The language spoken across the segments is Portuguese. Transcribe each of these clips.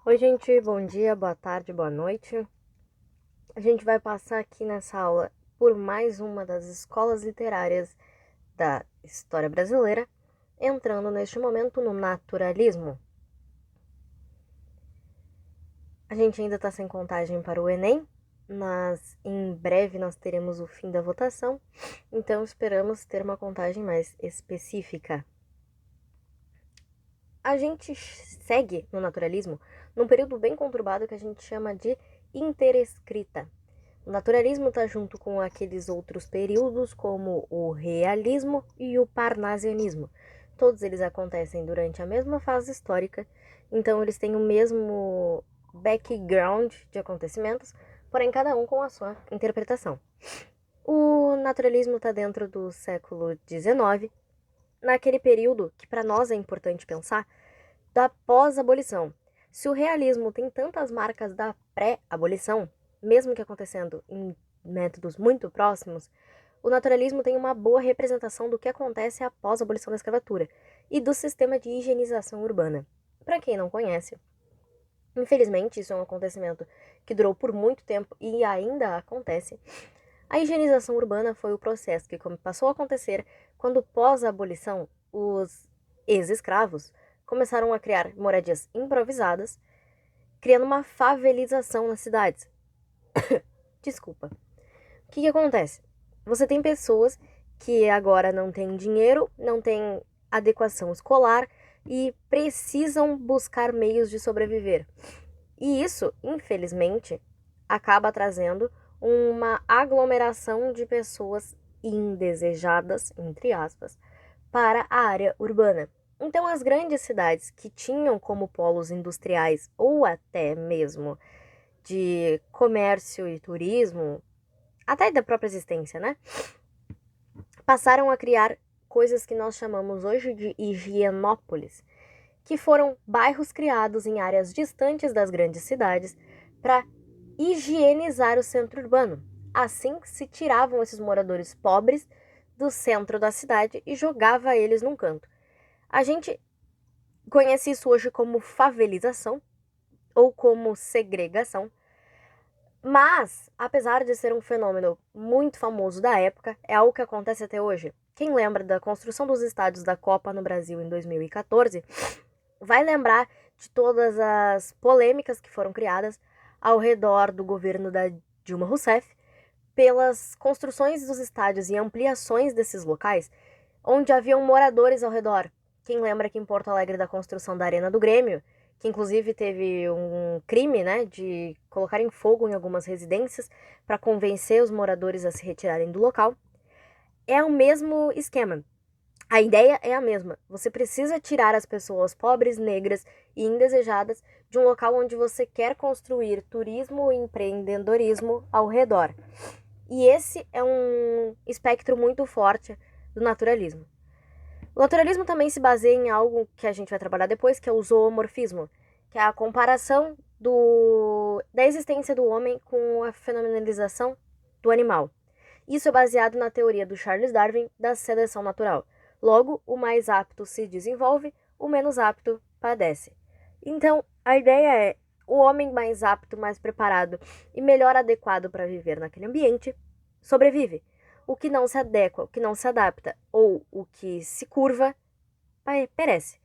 Oi, gente, bom dia, boa tarde, boa noite. A gente vai passar aqui nessa aula por mais uma das escolas literárias da história brasileira, entrando neste momento no naturalismo. A gente ainda está sem contagem para o Enem, mas em breve nós teremos o fim da votação, então esperamos ter uma contagem mais específica. A gente segue no naturalismo num período bem conturbado que a gente chama de interescrita. O naturalismo está junto com aqueles outros períodos, como o realismo e o parnasianismo. Todos eles acontecem durante a mesma fase histórica, então eles têm o mesmo background de acontecimentos, porém cada um com a sua interpretação. O naturalismo está dentro do século XIX, naquele período que para nós é importante pensar, da pós-abolição. Se o realismo tem tantas marcas da pré-abolição, mesmo que acontecendo em métodos muito próximos, o naturalismo tem uma boa representação do que acontece após a abolição da escravatura e do sistema de higienização urbana. Para quem não conhece, infelizmente isso é um acontecimento que durou por muito tempo e ainda acontece. A higienização urbana foi o processo que passou a acontecer quando, pós a abolição, os ex-escravos começaram a criar moradias improvisadas, criando uma favelização nas cidades. Desculpa. O que acontece? Você tem pessoas que agora não têm dinheiro, não têm adequação escolar e precisam buscar meios de sobreviver. E isso, infelizmente, acaba trazendo uma aglomeração de pessoas indesejadas, entre aspas, para a área urbana. Então, as grandes cidades que tinham como polos industriais ou até mesmo de comércio e turismo, até da própria existência, né? Passaram a criar coisas que nós chamamos hoje de higienópolis, que foram bairros criados em áreas distantes das grandes cidades para higienizar o centro urbano. Assim se tiravam esses moradores pobres do centro da cidade e jogava eles num canto. A gente conhece isso hoje como favelização ou como segregação, mas, apesar de ser um fenômeno muito famoso da época, é algo que acontece até hoje. Quem lembra da construção dos estádios da Copa no Brasil em 2014 vai lembrar de todas as polêmicas que foram criadas ao redor do governo da Dilma Rousseff pelas construções dos estádios e ampliações desses locais, onde haviam moradores ao redor. Quem lembra aqui em Porto Alegre da construção da Arena do Grêmio, que inclusive teve um crime, né, de colocarem fogo em algumas residências para convencer os moradores a se retirarem do local. É o mesmo esquema. A ideia é a mesma. Você precisa tirar as pessoas pobres, negras e indesejadas de um local onde você quer construir turismo e empreendedorismo ao redor. E esse é um espectro muito forte do naturalismo. O naturalismo também se baseia em algo que a gente vai trabalhar depois, que é o zoomorfismo, que é a comparação da existência do homem com a fenomenalização do animal. Isso é baseado na teoria do Charles Darwin da seleção natural. Logo, o mais apto se desenvolve, o menos apto padece. Então, a ideia é o homem mais apto, mais preparado e melhor adequado para viver naquele ambiente sobrevive. O que não se adequa, o que não se adapta ou o que se curva, perece.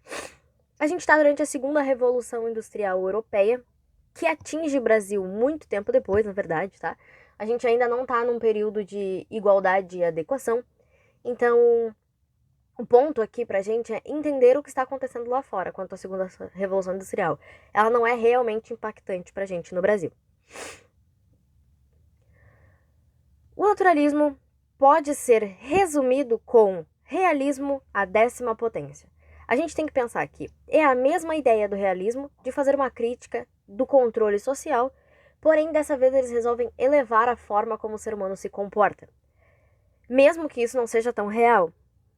A gente está durante a segunda Revolução Industrial Europeia, que atinge o Brasil muito tempo depois, na verdade, tá? A gente ainda não está num período de igualdade e adequação. Então, o ponto aqui pra gente é entender o que está acontecendo lá fora quanto à segunda Revolução Industrial. Ela não é realmente impactante pra gente no Brasil. O naturalismo pode ser resumido com realismo à 10ª potência. A gente tem que pensar que é a mesma ideia do realismo de fazer uma crítica do controle social, porém dessa vez eles resolvem elevar a forma como o ser humano se comporta. Mesmo que isso não seja tão real.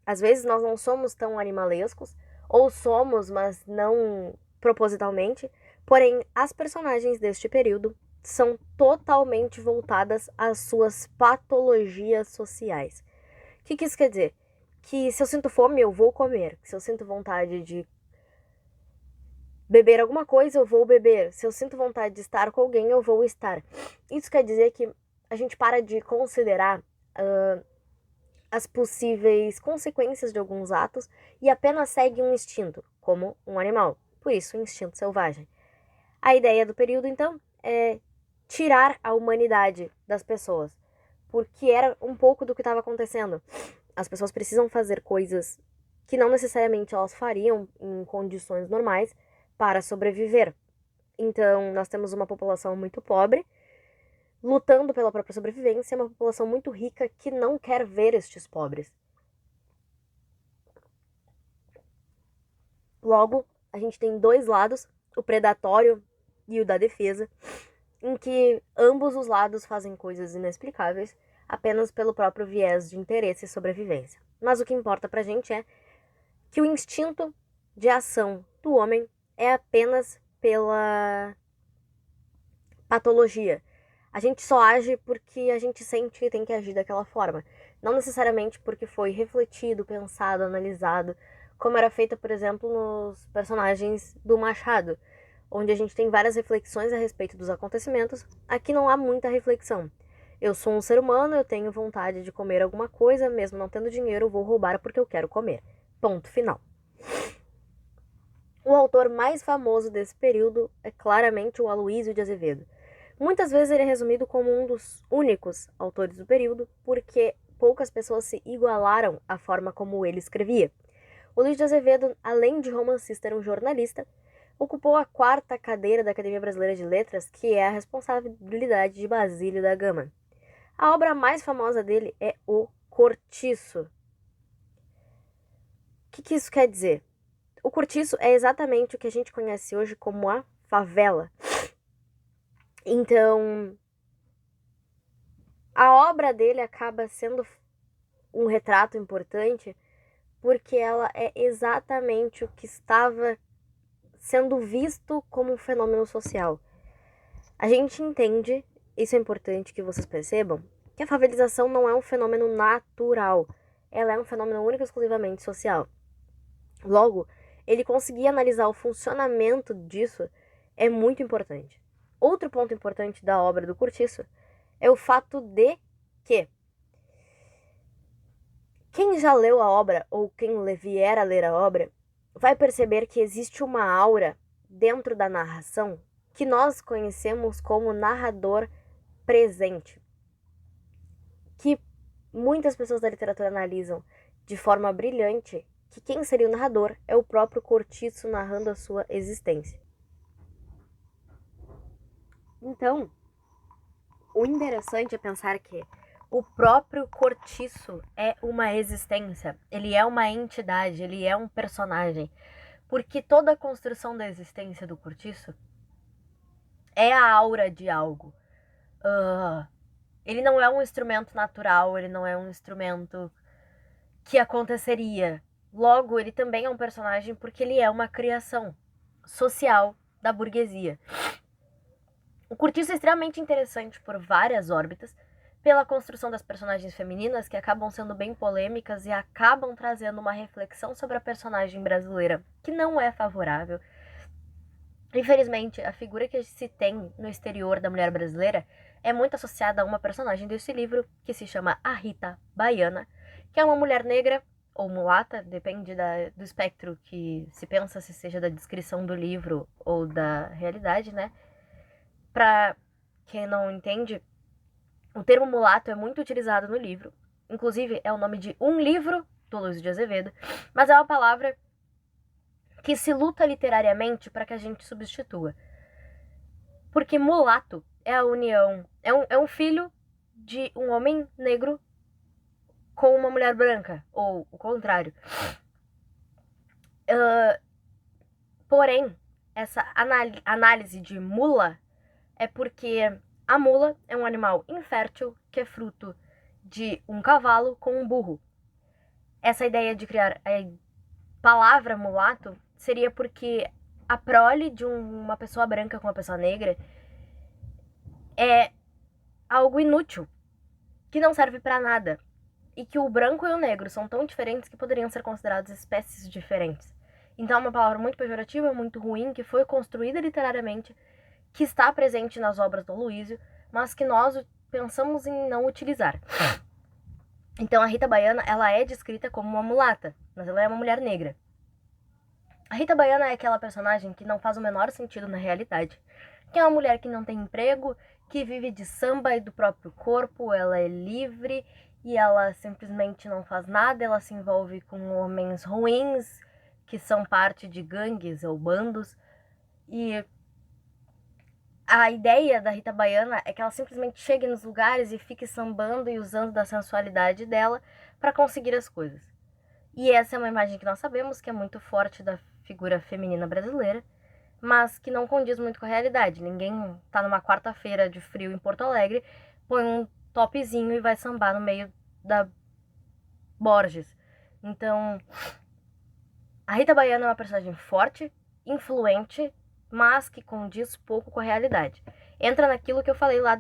Às vezes nós não somos tão animalescos, ou somos, mas não propositalmente, porém as personagens deste período são totalmente voltadas às suas patologias sociais. O que isso quer dizer? Que se eu sinto fome, eu vou comer. Se eu sinto vontade de beber alguma coisa, eu vou beber. Se eu sinto vontade de estar com alguém, eu vou estar. Isso quer dizer que a gente para de considerar as possíveis consequências de alguns atos e apenas segue um instinto, como um animal. Por isso, o instinto selvagem. A ideia do período, então, é tirar a humanidade das pessoas, porque era um pouco do que estava acontecendo. As pessoas precisam fazer coisas que não necessariamente elas fariam em condições normais para sobreviver. Então, nós temos uma população muito pobre, lutando pela própria sobrevivência, e uma população muito rica que não quer ver estes pobres. Logo, a gente tem dois lados, o predatório e o da defesa, em que ambos os lados fazem coisas inexplicáveis apenas pelo próprio viés de interesse e sobrevivência. Mas o que importa pra gente é que o instinto de ação do homem é apenas pela patologia. A gente só age porque a gente sente que tem que agir daquela forma. Não necessariamente porque foi refletido, pensado, analisado, como era feita, por exemplo, nos personagens do Machado, onde a gente tem várias reflexões a respeito dos acontecimentos. Aqui não há muita reflexão. Eu sou um ser humano, eu tenho vontade de comer alguma coisa, mesmo não tendo dinheiro, eu vou roubar porque eu quero comer. Ponto final. O autor mais famoso desse período é claramente o Aloysio de Azevedo. Muitas vezes ele é resumido como um dos únicos autores do período, porque poucas pessoas se igualaram à forma como ele escrevia. O Luiz de Azevedo, além de romancista, era um jornalista, ocupou a 4ª cadeira da Academia Brasileira de Letras, que é a responsabilidade de Basílio da Gama. A obra mais famosa dele é O Cortiço. O que isso quer dizer? O cortiço é exatamente o que a gente conhece hoje como a favela. Então, a obra dele acaba sendo um retrato importante porque ela é exatamente o que estava sendo visto como um fenômeno social. A gente entende, isso é importante que vocês percebam, que a favelização não é um fenômeno natural, ela é um fenômeno único e exclusivamente social. Logo, ele conseguir analisar o funcionamento disso é muito importante. Outro ponto importante da obra do Cortiço é o fato de que quem já leu a obra ou quem vier a ler a obra vai perceber que existe uma aura dentro da narração que nós conhecemos como narrador presente, que muitas pessoas da literatura analisam de forma brilhante que quem seria o narrador é o próprio Cortiço narrando a sua existência. Então, o interessante é pensar que o próprio Cortiço é uma existência, ele é uma entidade, ele é um personagem, porque toda a construção da existência do Cortiço é a aura de algo. Ele não é um instrumento natural, ele não é um instrumento que aconteceria. Logo, ele também é um personagem porque ele é uma criação social da burguesia. O Cortiço é extremamente interessante por várias órbitas, pela construção das personagens femininas, que acabam sendo bem polêmicas e acabam trazendo uma reflexão sobre a personagem brasileira, que não é favorável. Infelizmente, a figura que se tem no exterior da mulher brasileira é muito associada a uma personagem desse livro, que se chama a Rita Baiana, que é uma mulher negra ou mulata, depende do espectro que se pensa, se seja da descrição do livro ou da realidade, né? Pra quem não entende, o termo mulato é muito utilizado no livro. Inclusive, é o nome de um livro do Luiz de Azevedo, mas é uma palavra que se luta literariamente para que a gente substitua. Porque mulato é a união, é um filho de um homem negro com uma mulher branca, ou o contrário. Porém, essa análise de mula é porque a mula é um animal infértil que é fruto de um cavalo com um burro. Essa ideia de criar a palavra mulato seria porque a prole de uma pessoa branca com uma pessoa negra é algo inútil, que não serve para nada, e que o branco e o negro são tão diferentes que poderiam ser considerados espécies diferentes. Então é uma palavra muito pejorativa, muito ruim, que foi construída literariamente, que está presente nas obras do Aloysio, mas que nós pensamos em não utilizar. Então a Rita Baiana, ela é descrita como uma mulata, mas ela é uma mulher negra. A Rita Baiana é aquela personagem que não faz o menor sentido na realidade, que é uma mulher que não tem emprego, que vive de samba e do próprio corpo, ela é livre e ela simplesmente não faz nada, ela se envolve com homens ruins, que são parte de gangues ou bandos, e a ideia da Rita Baiana é que ela simplesmente chegue nos lugares e fique sambando e usando da sensualidade dela para conseguir as coisas. E essa é uma imagem que nós sabemos que é muito forte da figura feminina brasileira, mas que não condiz muito com a realidade. Ninguém tá numa quarta-feira de frio em Porto Alegre, põe um topzinho e vai sambar no meio da Borges. Então, a Rita Baiana é uma personagem forte, influente, mas que condiz pouco com a realidade. Entra naquilo que eu falei lá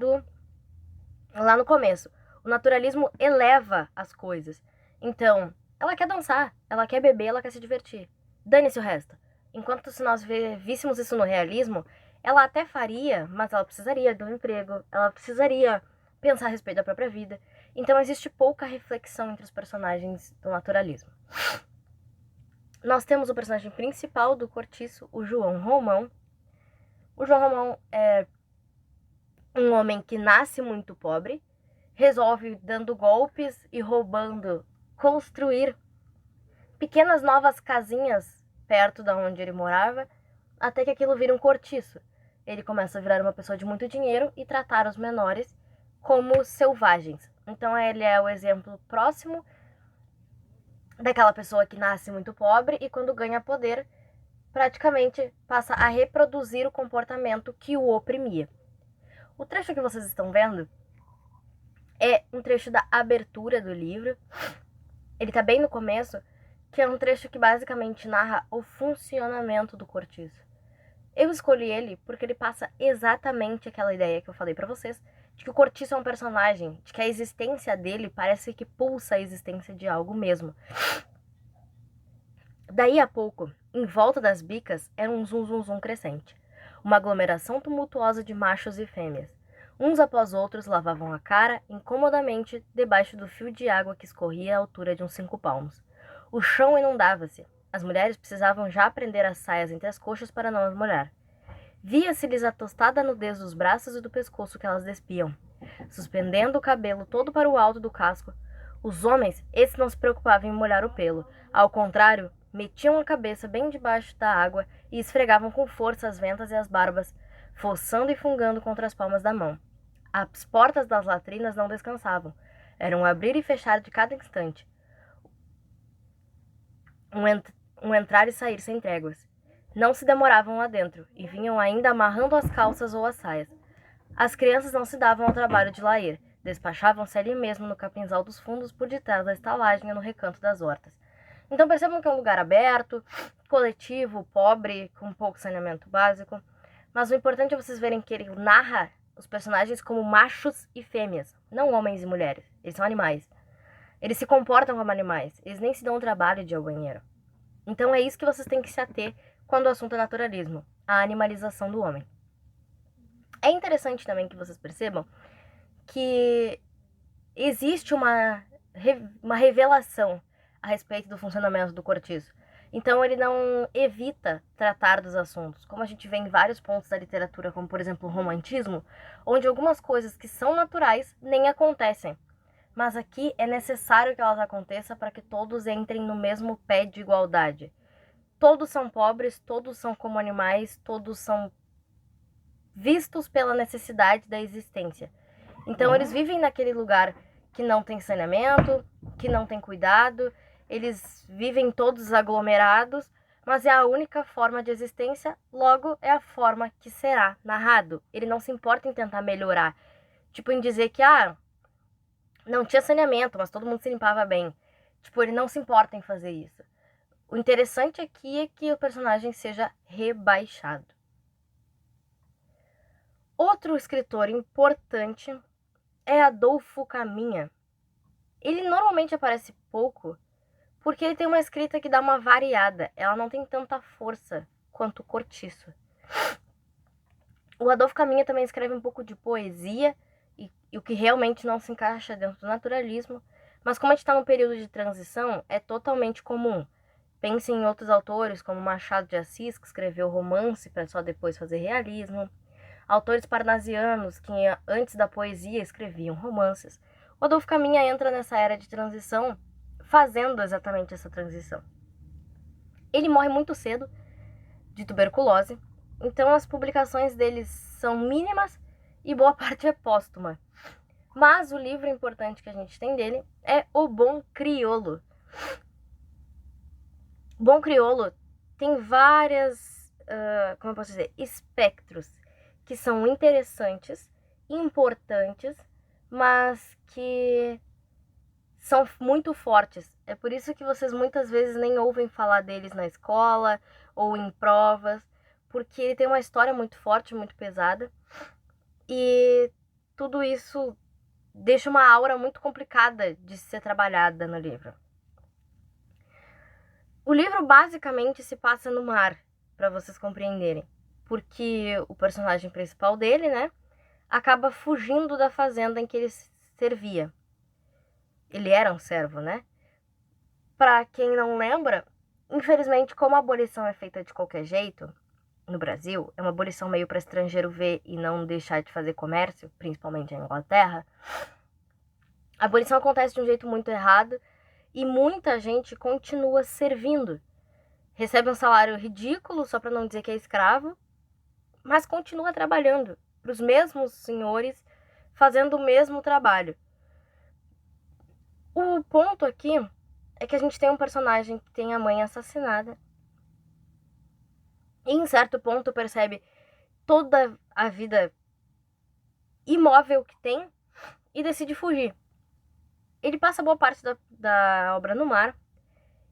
no começo. O naturalismo eleva as coisas. Então, ela quer dançar, ela quer beber, ela quer se divertir. Dane-se o resto. Enquanto se nós víssemos isso no realismo, ela até faria, mas ela precisaria de um emprego, ela precisaria pensar a respeito da própria vida. Então existe pouca reflexão entre os personagens do naturalismo. Nós temos o personagem principal do Cortiço, o João Romão. O João Romão é um homem que nasce muito pobre, resolve, dando golpes e roubando, construir pequenas novas casinhas perto da onde ele morava, até que aquilo vira um cortiço. Ele começa a virar uma pessoa de muito dinheiro e tratar os menores como selvagens. Então ele é o exemplo próximo daquela pessoa que nasce muito pobre e quando ganha poder, praticamente passa a reproduzir o comportamento que o oprimia. O trecho que vocês estão vendo é um trecho da abertura do livro. Ele tá bem no começo, que é um trecho que basicamente narra o funcionamento do cortiço. Eu escolhi ele porque ele passa exatamente aquela ideia que eu falei pra vocês, de que o cortiço é um personagem, de que a existência dele parece que pulsa a existência de algo mesmo. Daí a pouco, em volta das bicas, era um zum zum zum crescente. Uma aglomeração tumultuosa de machos e fêmeas. Uns após outros lavavam a cara incomodamente debaixo do fio de água que escorria à altura de uns 5 palmos. O chão inundava-se. As mulheres precisavam já prender as saias entre as coxas para não as molhar. Via-se-lhes a tostada nudez dos braços e do pescoço que elas despiam. Suspendendo o cabelo todo para o alto do casco, os homens, esses não se preocupavam em molhar o pelo. Ao contrário, metiam a cabeça bem debaixo da água e esfregavam com força as ventas e as barbas, fossando e fungando contra as palmas da mão. As portas das latrinas não descansavam. Era um abrir e fechar de cada instante. Um entrar e sair sem tréguas. Não se demoravam lá dentro, e vinham ainda amarrando as calças ou as saias. As crianças não se davam ao trabalho de lá ir. Despachavam-se ali mesmo no capinzal dos fundos por detrás da estalagem e no recanto das hortas. Então percebam que é um lugar aberto, coletivo, pobre, com pouco saneamento básico. Mas o importante é vocês verem que ele narra os personagens como machos e fêmeas, não homens e mulheres. Eles são animais. Eles se comportam como animais. Eles nem se dão o trabalho de ir ao banheiro. Então é isso que vocês têm que se ater quando o assunto é naturalismo, a animalização do homem. É interessante também que vocês percebam que existe uma revelação a respeito do funcionamento do cortiço. Então ele não evita tratar dos assuntos, como a gente vê em vários pontos da literatura, como por exemplo o romantismo, onde algumas coisas que são naturais nem acontecem. Mas aqui é necessário que elas aconteçam para que todos entrem no mesmo pé de igualdade. Todos são pobres, todos são como animais, todos são vistos pela necessidade da existência. Então eles vivem naquele lugar que não tem saneamento, que não tem cuidado, eles vivem todos aglomerados, mas é a única forma de existência, logo é a forma que será narrado. Ele não se importa em tentar melhorar, tipo em dizer que não tinha saneamento, mas todo mundo se limpava bem. Tipo, ele não se importa em fazer isso. O interessante aqui é que o personagem seja rebaixado. Outro escritor importante é Adolfo Caminha. Ele normalmente aparece pouco, porque ele tem uma escrita que dá uma variada, ela não tem tanta força quanto o Cortiço. O Adolfo Caminha também escreve um pouco de poesia, e o que realmente não se encaixa dentro do naturalismo, mas como a gente está num período de transição, é totalmente comum. Pense em outros autores, como Machado de Assis, que escreveu romance para só depois fazer realismo, autores parnasianos, que antes da poesia escreviam romances. O Adolfo Caminha entra nessa era de transição, fazendo exatamente essa transição. Ele morre muito cedo, de tuberculose, então as publicações deles são mínimas e boa parte é póstuma. Mas o livro importante que a gente tem dele é O Bom Crioulo. O Bom Crioulo tem várias, como eu posso dizer, espectros que são interessantes, importantes, mas que são muito fortes. É por isso que vocês muitas vezes nem ouvem falar deles na escola ou em provas, porque ele tem uma história muito forte, muito pesada, e tudo isso deixa uma aura muito complicada de ser trabalhada no livro. O livro basicamente se passa no mar, para vocês compreenderem, porque o personagem principal dele, né, acaba fugindo da fazenda em que ele servia. Ele era um servo, né? Para quem não lembra, infelizmente, como a abolição é feita de qualquer jeito no Brasil, é uma abolição meio para estrangeiro ver e não deixar de fazer comércio, principalmente na Inglaterra. A abolição acontece de um jeito muito errado e muita gente continua servindo. Recebe um salário ridículo, só para não dizer que é escravo, mas continua trabalhando para os mesmos senhores, fazendo o mesmo trabalho. O ponto aqui é que a gente tem um personagem que tem a mãe assassinada e em certo ponto percebe toda a vida imóvel que tem e decide fugir. Ele passa boa parte da obra no mar,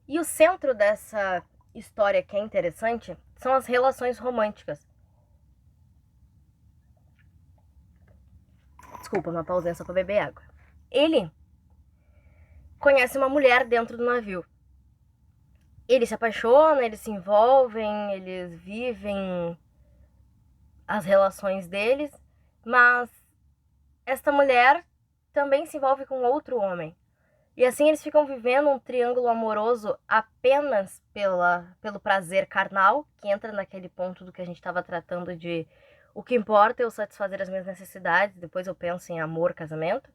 e o centro dessa história que é interessante são as relações românticas. Desculpa, uma pausinha só pra beber água. Ele conhece uma mulher dentro do navio. Eles se apaixonam, eles se envolvem, eles vivem as relações deles, mas esta mulher também se envolve com outro homem. E assim eles ficam vivendo um triângulo amoroso apenas pelo prazer carnal, que entra naquele ponto do que a gente estava tratando de o que importa é eu satisfazer as minhas necessidades, depois eu penso em amor, casamento.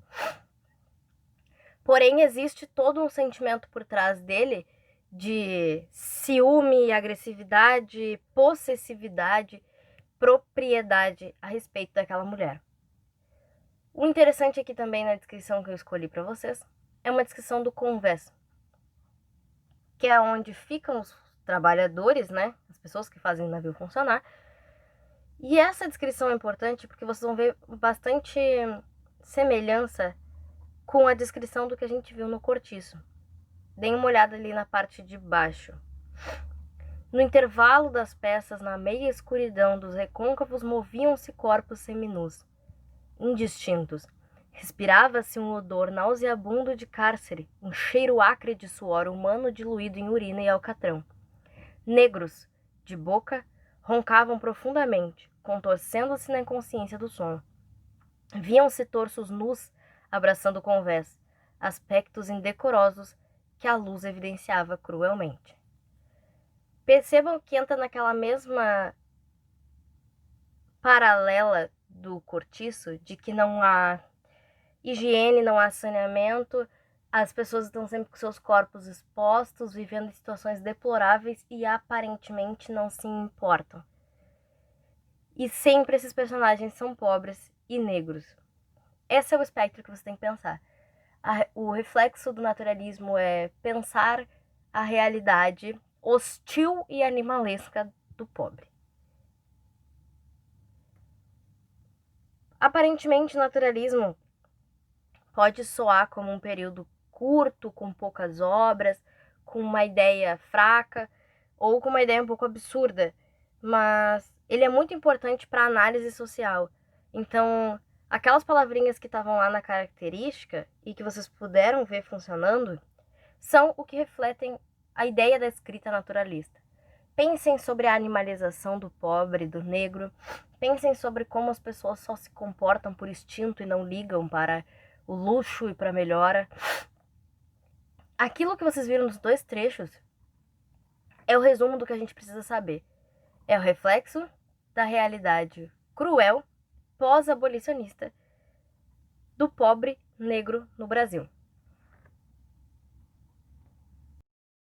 Porém, existe todo um sentimento por trás dele de ciúme, agressividade, possessividade, propriedade a respeito daquela mulher. O interessante aqui também na descrição que eu escolhi para vocês é uma descrição do convés, que é onde ficam os trabalhadores, né, as pessoas que fazem o navio funcionar. E essa descrição é importante porque vocês vão ver bastante semelhança com a descrição do que a gente viu no Cortiço. Deem uma olhada ali na parte de baixo. No intervalo das peças, na meia escuridão dos recôncavos, moviam-se corpos seminus, indistintos. Respirava-se um odor nauseabundo de cárcere, um cheiro acre de suor humano diluído em urina e alcatrão. Negros, de boca, roncavam profundamente, contorcendo-se na inconsciência do sono. Viam-se torsos nus abraçando o convés, aspectos indecorosos que a luz evidenciava cruelmente. Percebam que entra naquela mesma paralela do Cortiço, de que não há higiene, não há saneamento, as pessoas estão sempre com seus corpos expostos, vivendo em situações deploráveis e aparentemente não se importam. E sempre esses personagens são pobres e negros. Esse é o espectro que você tem que pensar. O reflexo do naturalismo é pensar a realidade hostil e animalesca do pobre. Aparentemente, o naturalismo pode soar como um período curto, com poucas obras, com uma ideia fraca ou com uma ideia um pouco absurda, mas ele é muito importante para a análise social. Então, aquelas palavrinhas que estavam lá na característica e que vocês puderam ver funcionando são o que refletem a ideia da escrita naturalista. Pensem sobre a animalização do pobre, do negro. Pensem sobre como as pessoas só se comportam por instinto e não ligam para o luxo e para a melhora. Aquilo que vocês viram nos dois trechos é o resumo do que a gente precisa saber. É o reflexo da realidade cruel, pós-abolicionista, do pobre negro no Brasil.